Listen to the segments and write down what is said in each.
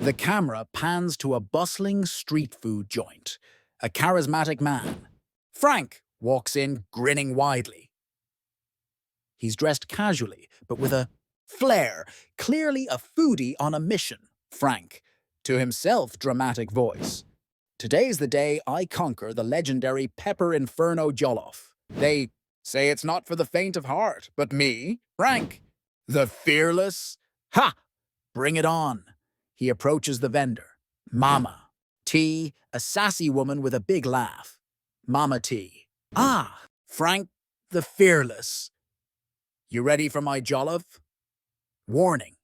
The camera pans to a bustling street food joint. A charismatic man, Frank, walks in grinning widely. He's dressed casually, but with a flair, clearly a foodie on a mission. Frank, to himself, dramatic voice. Today's the day I conquer the legendary Pepper Inferno Jollof. They say it's not for the faint of heart, but me, Frank, the fearless? Ha! Bring it on. He approaches the vendor. Mama T, a sassy woman with a big laugh. Mama T. Ah, Frank, the fearless. You ready for my jollof? Warning.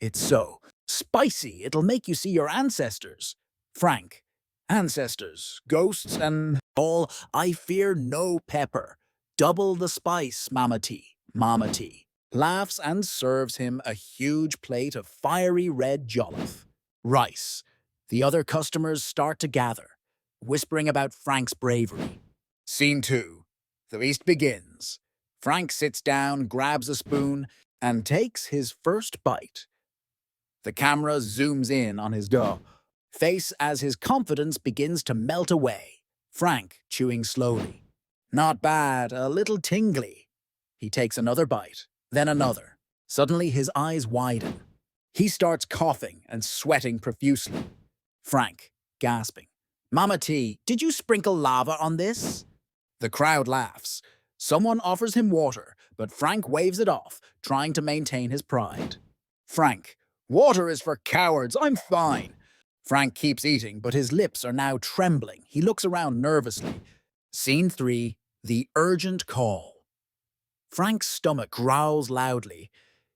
It's so spicy, it'll make you see your ancestors. Frank. Ancestors, ghosts, and all. I fear no pepper. Double the spice, Mama T. Mama T laughs and serves him a huge plate of fiery red jollof. Rice. The other customers start to gather, whispering about Frank's bravery. Scene 2. The feast begins. Frank sits down, grabs a spoon, and takes his first bite. The camera zooms in on his face as his confidence begins to melt away. Frank, chewing slowly. Not bad, a little tingly. He takes another bite, then another. Suddenly his eyes widen. He starts coughing and sweating profusely. Frank, gasping. Mama T, did you sprinkle lava on this? The crowd laughs. Someone offers him water, but Frank waves it off, trying to maintain his pride. Frank, water is for cowards, I'm fine. Frank keeps eating, but his lips are now trembling. He looks around nervously. Scene 3. The urgent call. Frank's stomach growls loudly.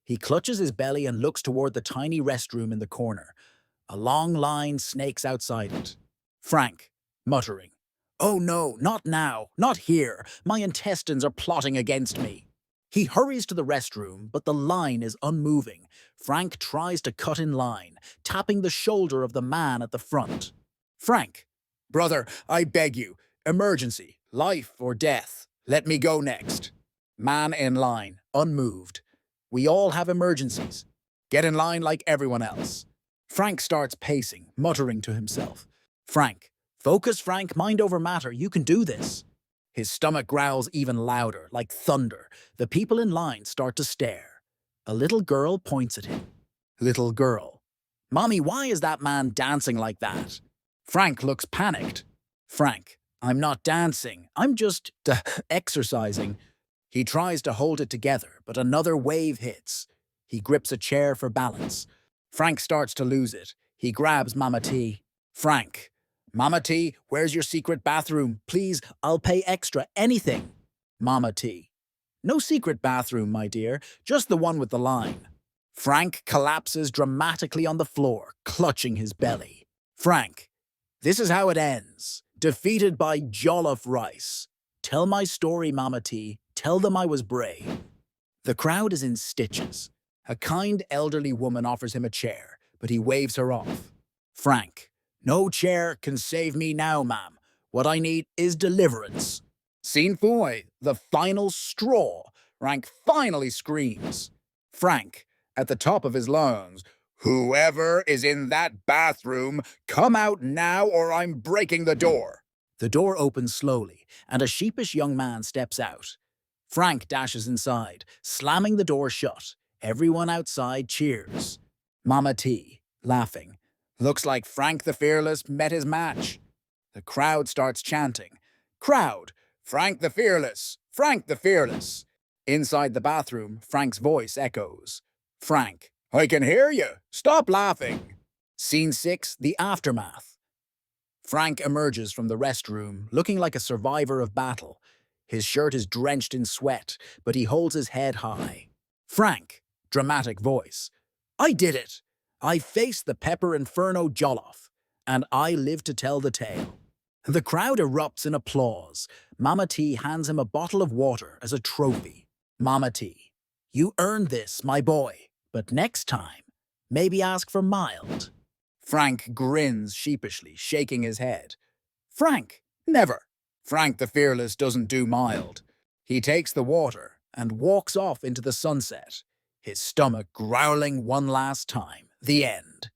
He clutches his belly and looks toward the tiny restroom in the corner. A long line snakes outside it. Frank, muttering, "Oh no, not now, not here. My intestines are plotting against me." He hurries to the restroom, but the line is unmoving. Frank tries to cut in line, tapping the shoulder of the man at the front. Frank, brother, I beg you, emergency, life or death. Let me go next. Man in line, unmoved. We all have emergencies. Get in line like everyone else. Frank starts pacing, muttering to himself. Frank, focus, Frank, mind over matter, you can do this. His stomach growls even louder, like thunder. The people in line start to stare. A little girl points at him. Little girl. Mommy, why is that man dancing like that? Frank looks panicked. Frank, I'm not dancing. I'm just exercising. He tries to hold it together, but another wave hits. He grips a chair for balance. Frank starts to lose it. He grabs Mama T. Frank. Mama T, where's your secret bathroom? Please, I'll pay extra, anything. Mama T. No secret bathroom, my dear, just the one with the line. Frank collapses dramatically on the floor, clutching his belly. Frank. This is how it ends. Defeated by jollof rice. Tell my story, Mama T. Tell them I was brave. The crowd is in stitches. A kind elderly woman offers him a chair, but he waves her off. Frank. No chair can save me now, ma'am. What I need is deliverance. Scene 4. The final straw. Frank finally screams. Frank, at the top of his lungs. Whoever is in that bathroom, come out now or I'm breaking the door. The door opens slowly, and a sheepish young man steps out. Frank dashes inside, slamming the door shut. Everyone outside cheers. Mama T, laughing. Looks like Frank the Fearless met his match. The crowd starts chanting. Crowd, Frank the Fearless, Frank the Fearless. Inside the bathroom, Frank's voice echoes. Frank, I can hear you. Stop laughing. Scene 6, the aftermath. Frank emerges from the restroom, looking like a survivor of battle. His shirt is drenched in sweat, but he holds his head high. Frank, dramatic voice. I did it. I faced the Pepper Inferno Jollof, and I live to tell the tale. The crowd erupts in applause. Mama T hands him a bottle of water as a trophy. Mama T, you earned this, my boy, but next time, maybe ask for mild. Frank grins sheepishly, shaking his head. Frank, never. Frank the Fearless doesn't do mild. He takes the water and walks off into the sunset, his stomach growling one last time. The end.